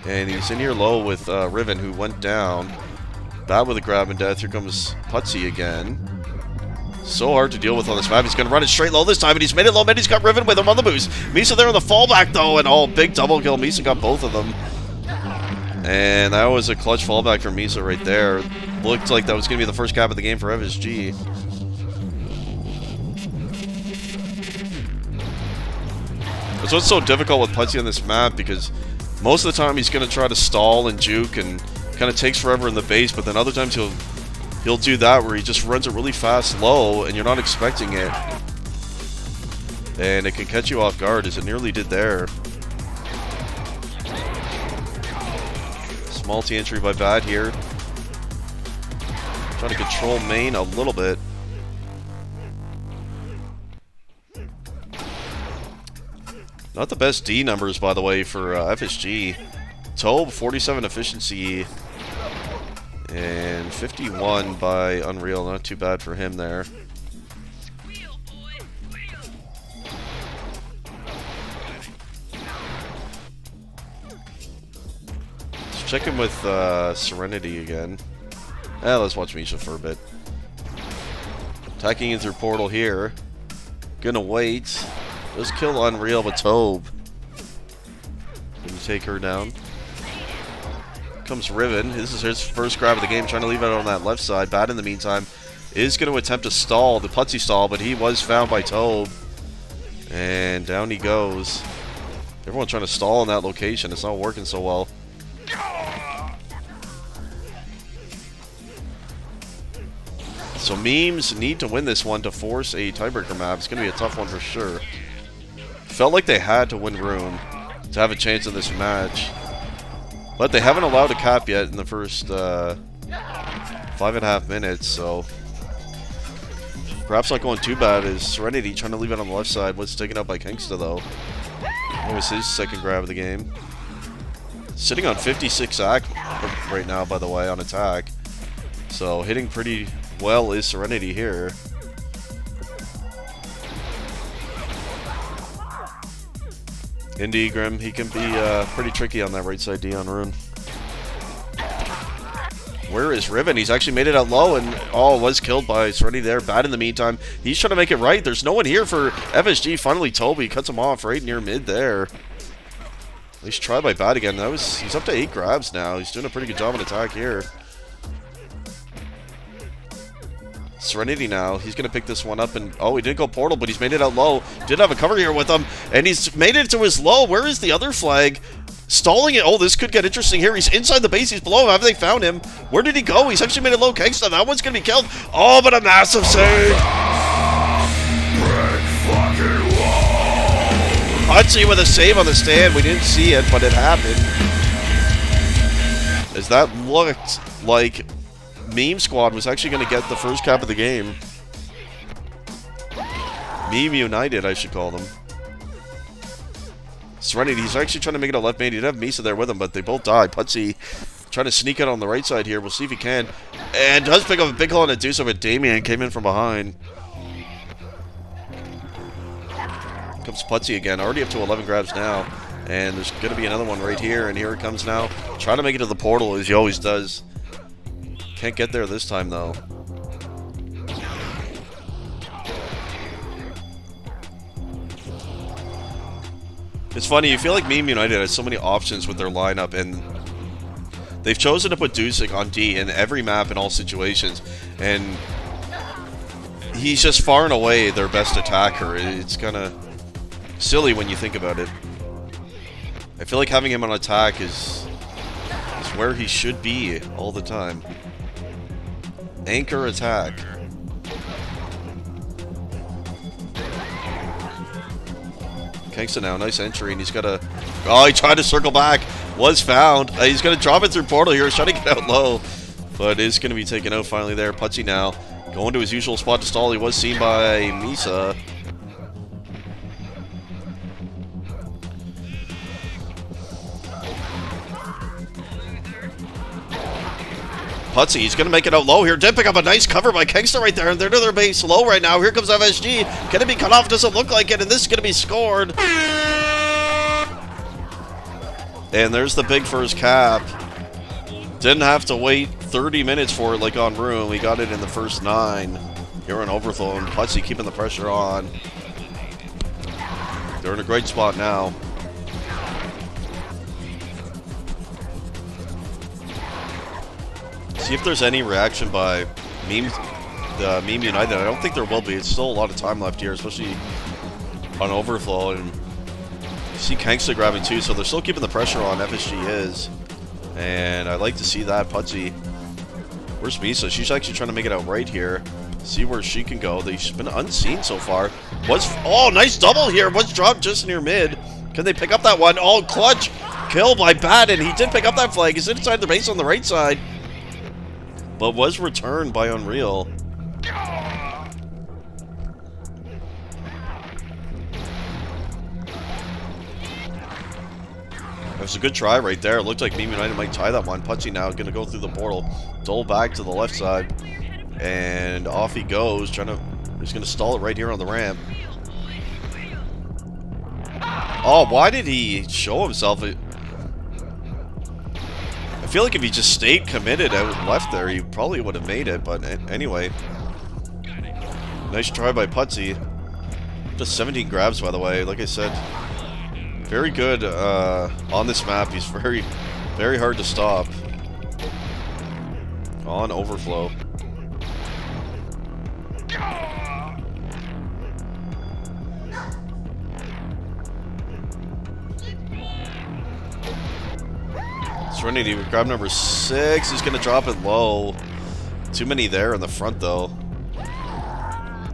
And he's in here low with Riven, who went down. Bad with a grab and death. Here comes Putsy again. So hard to deal with on this map. He's going to run it straight low this time, and he's made it low. He's got Riven with him on the boost. Misa there on the fallback, though, and big double kill. Misa got both of them. And that was a clutch fallback from Misa right there. Looked like that was going to be the first cap of the game for FSG. That's what's so difficult with Putsy on this map, because most of the time he's going to try to stall and juke and kind of takes forever in the base, but then other times he'll do that where he just runs it really fast low and you're not expecting it. And it can catch you off guard, as it nearly did there. Multi-entry by Bad here. Trying to control main a little bit. Not the best D numbers, by the way, for FSG. Tobe, 47 efficiency. And 51 by Unreal. Not too bad for him there. Check in with Serenity again. Let's watch Misha for a bit. Attacking in through portal here. Gonna wait. Just kill Unreal with Tobe. Gonna take her down. Comes Riven. This is his first grab of the game, trying to leave it on that left side. Bad in the meantime is going to attempt to stall, the Putsy stall, but he was found by Tobe. And down he goes. Everyone trying to stall in that location. It's not working so well. So Memes need to win this one to force a tiebreaker map. It's going to be a tough one for sure. Felt like they had to win Rune to have a chance in this match. But they haven't allowed a cap yet in the first 5.5 minutes, so perhaps not going too bad. Is Serenity trying to leave it on the left side? Was taken out by Kingsta, though. That was his second grab of the game. Sitting on 56 act right now, by the way, on attack. So hitting pretty well is Serenity here. Indy Grim, he can be pretty tricky on that right side D on Rune. Where is Riven? He's actually made it out low and was killed by Serenity there. Bad in the meantime. He's trying to make it right. There's no one here for FSG. Finally, Toby cuts him off right near mid there. At least try by Bad again. He's up to 8 grabs now. He's doing a pretty good job on attack here. Serenity now, he's going to pick this one up, and he didn't go portal, but he's made it out low. Did have a cover here with him, and he's made it to his low. Where is the other flag? Stalling it. This could get interesting here. He's inside the base. He's below him. Have they found him? Where did he go? He's actually made it low. Kegsta, that one's going to be killed. But a massive save. Putsy with a save on the stand. We didn't see it, but it happened. As that looked like Meme Squad was actually going to get the first cap of the game. Meme United, I should call them. Serenity, he's actually trying to make it a left main. He didn't have Misa there with him, but they both died. Putsy trying to sneak out on the right side here. We'll see if he can. And does pick up a big hole on a Deuce, but Damien came in from behind. Comes Putsy again, already up to 11 grabs now. And there's going to be another one right here, and here it comes now. Trying to make it to the portal, as he always does. Can't get there this time, though. It's funny, you feel like Meme United has so many options with their lineup, and they've chosen to put Dusek on D in every map in all situations, and he's just far and away their best attacker. It's kind of silly when you think about it. I feel like having him on attack is where he should be all the time. Anchor attack. Kangsta now, nice entry, and he's got a... Oh, he tried to circle back. Was found. He's going to drop it through portal here. He's trying to get out low, but is going to be taken out finally there. Putzy now going to his usual spot to stall. He was seen by Misa. Putzy, he's going to make it out low here. Did pick up a nice cover by Kangsta right there, and they're to their base low right now. Here comes FSG. Can it be cut off? Doesn't look like it, and this is going to be scored. And there's the big first cap. Didn't have to wait 30 minutes for it like on Room. We got it in the first 9. Here in Overflow, and Putzy keeping the pressure on. They're in a great spot now. See if there's any reaction by Meme United. I don't think there will be. It's still a lot of time left here, especially on Overflow. And you see Kangsta grabbing too, so they're still keeping the pressure on. FSG is. And I like to see that. Putzy. Where's Misa? She's actually trying to make it out right here. See where she can go. They've been unseen so far. Oh, nice double here. Was dropped just near mid. Can they pick up that one? Oh, clutch kill by Batten. He did pick up that flag. He's inside the base on the right side, but was returned by Unreal. It was a good try right there. It looked like Meme United might tie that one. Putzy now going to go through the portal. Dole back to the left side. And off he goes. He's going to stall it right here on the ramp. Oh, why did he show himself? I feel like if he just stayed committed out left there, he probably would have made it. But anyway. Nice try by Putzy. Just 17 grabs, by the way. Like I said, very good on this map. He's very, very hard to stop. On Overflow. Serenity with grab number 6. He's going to drop it low. Too many there in the front, though.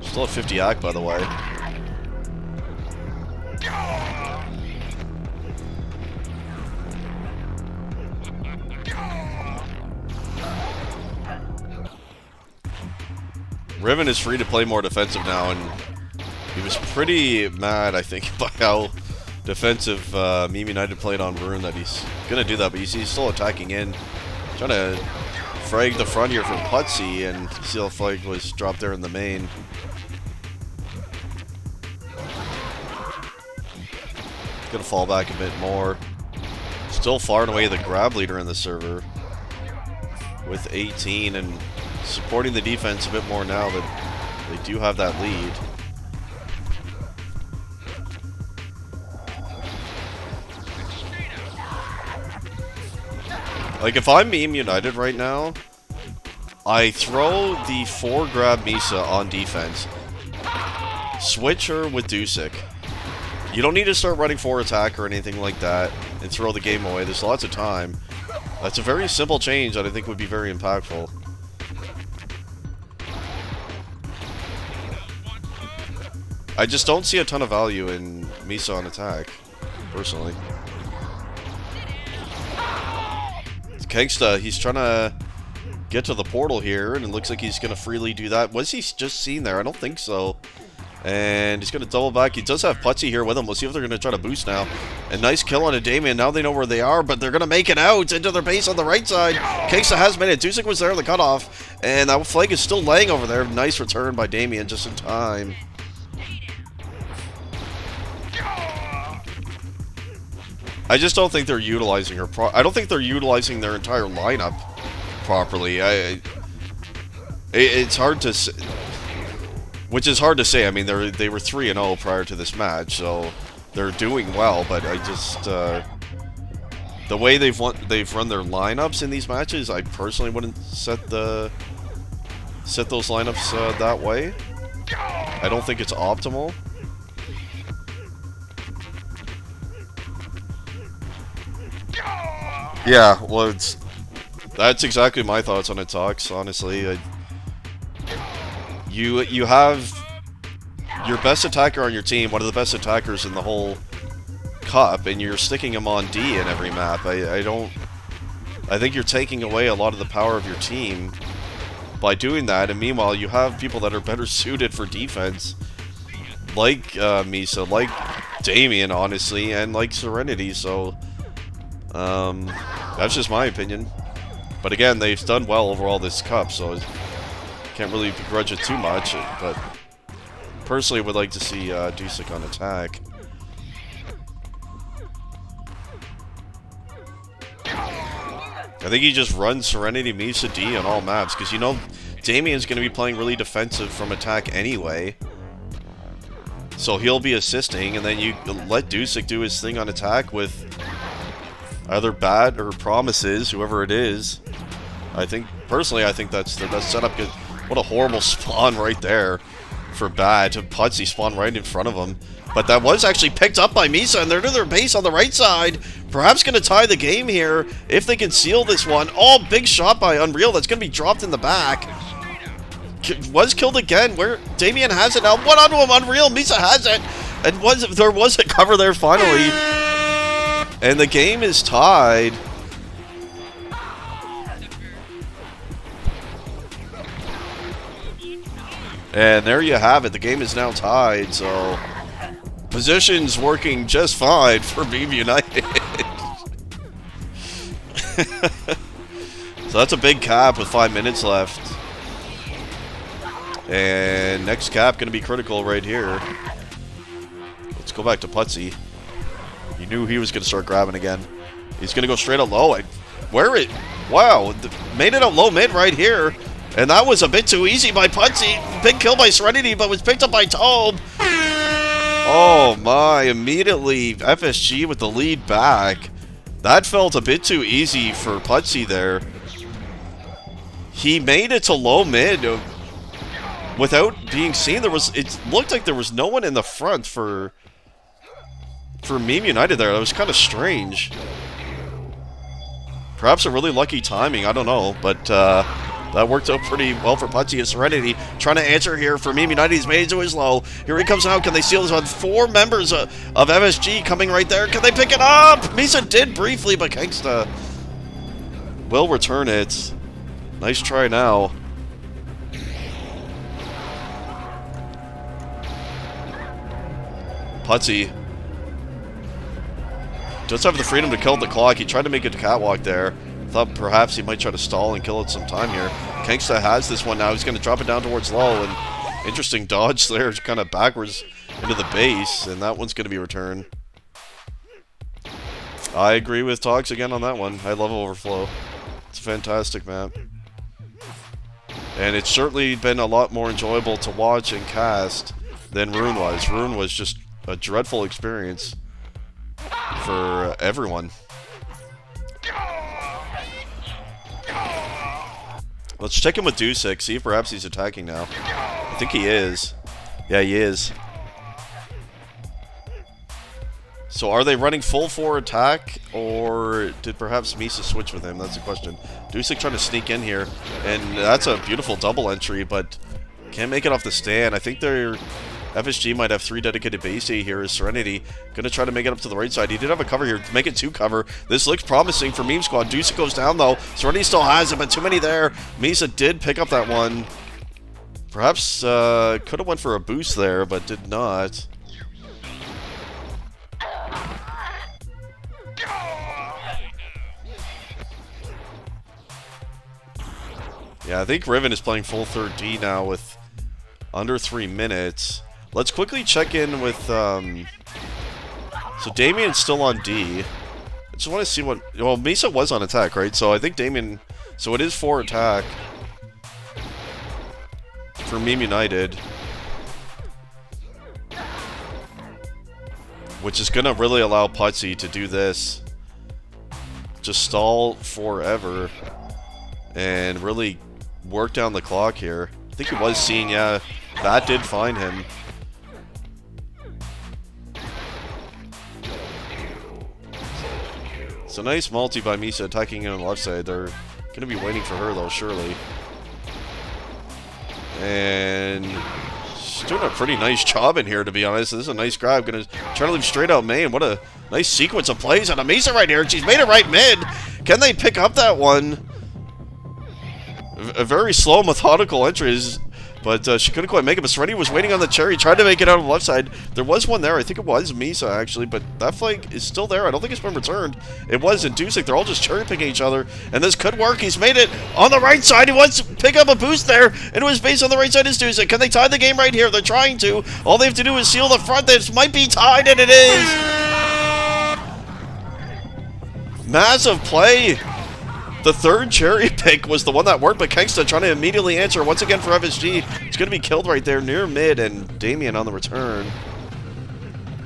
Still at 50 AC, by the way. Riven is free to play more defensive now, and he was pretty mad, I think, by how defensive Meme United played on Rune, that he's going to do that, but you see he's still attacking in. Trying to frag the front here from Putzy, and you see the flag was dropped there in the main. Going to fall back a bit more. Still far and away the grab leader in the server with 18, and supporting the defense a bit more now that they do have that lead. Like, if I'm Meme United right now, I throw the 4 grab Misa on defense. Switch her with Dusik. You don't need to start running 4 attack or anything like that and throw the game away. There's lots of time. That's a very simple change that I think would be very impactful. I just don't see a ton of value in Misa on attack, personally. Kangsta, he's trying to get to the portal here, and it looks like he's going to freely do that. Was he just seen there? I don't think so. And he's going to double back. He does have Putzy here with him. Let's see if they're going to try to boost now. A nice kill on a Damien. Now they know where they are, but they're going to make it out into their base on the right side. Kangsta has made it. Dusik was there on the cutoff, and that flag is still laying over there. Nice return by Damien just in time. I just don't think they're utilizing her. I don't think they're utilizing their entire lineup properly. It's hard to say, which is hard to say. I mean, they were 3-0 prior to this match, so they're doing well. But I just the way they've run their lineups in these matches, I personally wouldn't set those lineups that way. I don't think it's optimal. Yeah, well, that's exactly my thoughts on it, Talks. Honestly, You have your best attacker on your team, one of the best attackers in the whole cup, and you're sticking him on D in every map. I think you're taking away a lot of the power of your team by doing that, and meanwhile you have people that are better suited for defense, like Misa, like Damien, honestly, and like Serenity, so that's just my opinion. But again, they've done well overall this cup, so can't really begrudge it too much, but personally would like to see Dusek on attack. I think he just runs Serenity, Misa, D on all maps, because you know Damien's going to be playing really defensive from attack anyway. So he'll be assisting, and then you let Dusek do his thing on attack with either Bat or Promises, whoever it is. Personally, I think that's the best setup. What a horrible spawn right there for Bat. Pudsey spawned right in front of him. But that was actually picked up by Misa, and they're to their base on the right side. Perhaps going to tie the game here if they can seal this one. Oh, big shot by Unreal. That's going to be dropped in the back. Was killed again. Where Damien has it now. One onto him. Unreal. Misa has it. And there was a cover there finally. And the game is tied. And there you have it. The game is now tied, so position's working just fine for Meme United. So that's a big cap with 5 minutes left. And next cap going to be critical right here. Let's go back to Pudsey. You knew he was going to start grabbing again. He's going to go straight up low. Wow, made it a low mid right here. And that was a bit too easy by Pudsey. Big kill by Serenity, but was picked up by Tobe. Oh my, immediately FSG with the lead back. That felt a bit too easy for Pudsey there. He made it to low mid without being seen. It looked like there was no one in the front for Meme United there. That was kind of strange. Perhaps a really lucky timing, I don't know, but that worked out pretty well for Pudsey and Serenity. Trying to answer here for Meme United. He's made it to his low. Here he comes out. Can they steal this one? 4 members of MSG coming right there. Can they pick it up? Misa did briefly, but Kangsta will return it. Nice try now. Pudsey does have the freedom to kill the clock. He tried to make a catwalk there. Thought perhaps he might try to stall and kill it some time here. Kangsta has this one now. He's going to drop it down towards low. And interesting dodge there, kind of backwards into the base. And that one's going to be returned. I agree with Togs again on that one. I love Overflow. It's a fantastic map. And it's certainly been a lot more enjoyable to watch and cast than Rune was. Rune was just a dreadful experience for everyone. Let's check in with Dusek, see if perhaps he's attacking now. I think he is. Yeah, he is. So are they running full 4 attack, or did perhaps Misa switch with him? That's the question. Dusek trying to sneak in here, and that's a beautiful double entry, but can't make it off the stand. I think they're... FSG might have 3 dedicated base A here. Is Serenity going to try to make it up to the right side? He did have a cover here to make it 2 cover. This looks promising for Meme Squad. Dusek goes down though. Serenity still has it, but too many there. Misa did pick up that one. Perhaps could have went for a boost there, but did not. Yeah, I think Riven is playing full 3rd now with under 3 minutes. Let's quickly check in with, so Damien's still on D. I just want to see what, well, Misa was on attack, right? So I think Damien, so it is 4 attack for Meme United. Which is going to really allow Pudsey to do this. Just stall forever. And really work down the clock here. I think he was seen, yeah. That did find him. It's a nice multi by Misa attacking in on the left side. They're going to be waiting for her, though, surely. And she's doing a pretty nice job in here, to be honest. This is a nice grab. Gonna try to leave straight out main. What a nice sequence of plays on Amisa right here. She's made it right mid. Can they pick up that one? A very slow, methodical entries, but she couldn't quite make it. But Serenity was waiting on the cherry, tried to make it out on the left side. There was one there. I think it was Misa, actually, but that flag is still there. I don't think it's been returned. It was in Dusek. They're all just cherry-picking each other, and this could work. He's made it on the right side. He wants to pick up a boost there, and it was based on the right side is Dusek. Can they tie the game right here? They're trying to. All they have to do is seal the front. This might be tied, and it is. Massive play. The third cherry pick was the one that worked, but Kangsta trying to immediately answer once again for FSG. It's going to be killed right there near mid, and Damien on the return.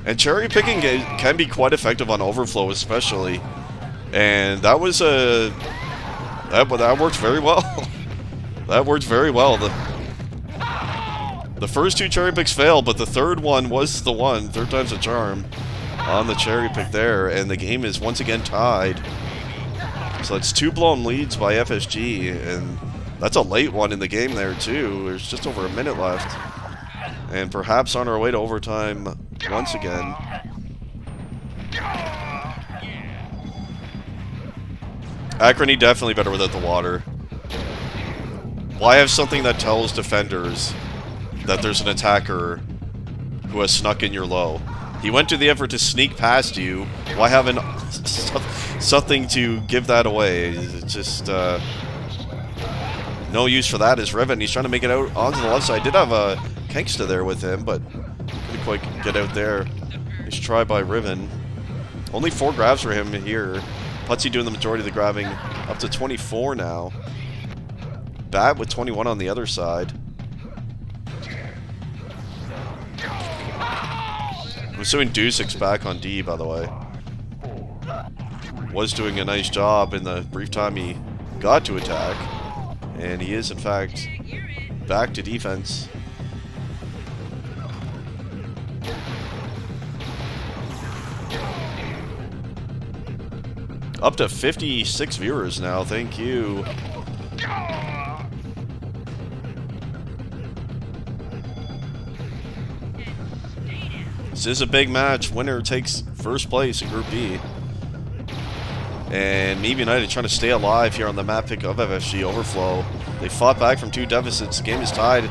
And cherry picking can be quite effective on overflow, especially. And that was that worked very well. That worked very well. The first two cherry picks failed, but the third one was the one. Third time's a charm on the cherry pick there, and the game is once again tied. So it's 2 blown leads by FSG, and that's a late one in the game there too. There's just over a minute left, and perhaps on our way to overtime once again. Acrony definitely better without the water. Why have something that tells defenders that there's an attacker who has snuck in your low? He went to the effort to sneak past you. Why haven't something to give that away? It's just no use for that. Is Riven. He's trying to make it out onto the left side. Did have a Kangsta there with him, but couldn't quite get out there. Nice try by Riven. Only 4 grabs for him here. Putsy doing the majority of the grabbing, up to 24 now. Bat with 21 on the other side. I'm assuming Dusek's back on D, by the way. Was doing a nice job in the brief time he got to attack. And he is, in fact, back to defense. Up to 56 viewers now, thank you. This is a big match. Winner takes first place in Group B. And Meme United trying to stay alive here on the map pick of FSG Overflow. They fought back from 2 deficits. The game is tied,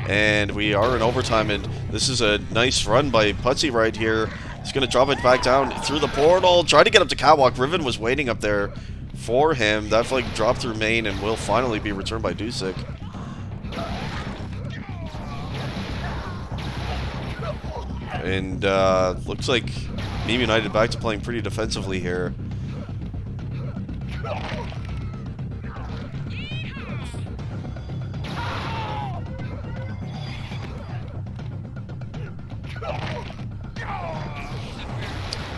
and we are in overtime. And this is a nice run by Putsy right here. He's going to drop it back down through the portal. Try to get up to Catwalk. Riven was waiting up there for him. That flag dropped through main and will finally be returned by Dusek. And looks like Meme United back to playing pretty defensively here.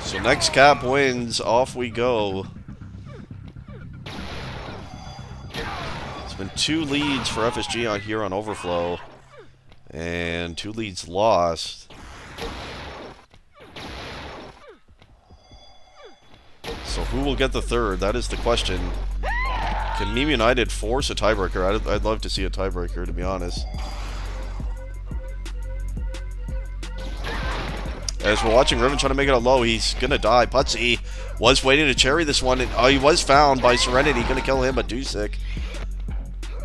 So next cap wins, off we go. It's been 2 leads for FSG on here on Overflow, and 2 leads lost. So who will get the third? That is the question. Can Meme United force a tiebreaker? I'd love to see a tiebreaker, to be honest. As we're watching Riven trying to make it out low, he's going to die. Putsy was waiting to cherry this one. And, he was found by Serenity. Going to kill him, but Dusek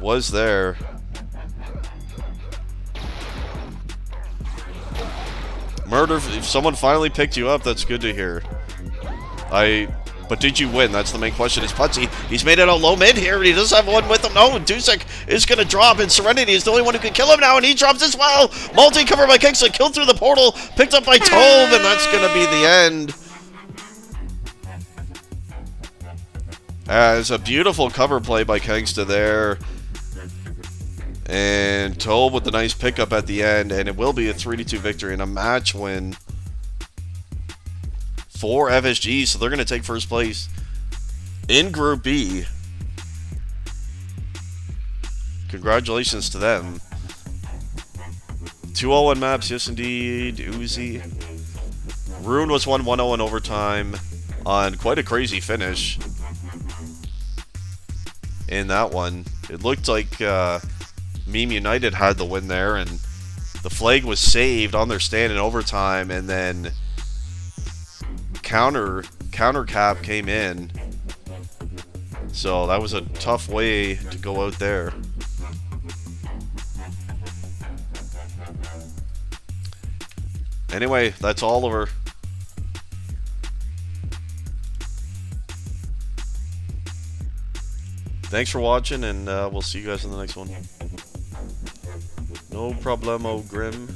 was there. Murder, if someone finally picked you up, that's good to hear. But did you win? That's the main question. Is Putsy. He's made it out low mid here, and he does have one with him. No, Dusek is going to drop, and Serenity is the only one who can kill him now, and he drops as well. Multi covered by Kingsley, killed through the portal, picked up by Tove, and that's going to be the end. As a beautiful cover play by Kangsta there. And Tove with the nice pickup at the end, and it will be a 3-2 victory and a match win for FSG, so they're going to take first place in Group B. Congratulations to them. 2 0-1 maps, yes indeed. Uzi. Rune was 1-1-0 in overtime on quite a crazy finish in that one. It looked like Meme United had the win there, and the flag was saved on their stand in overtime, and then counter cap came in. So that was a tough way to go out there. Anyway, that's Oliver. Thanks for watching, and we'll see you guys in the next one. No problemo, Grim.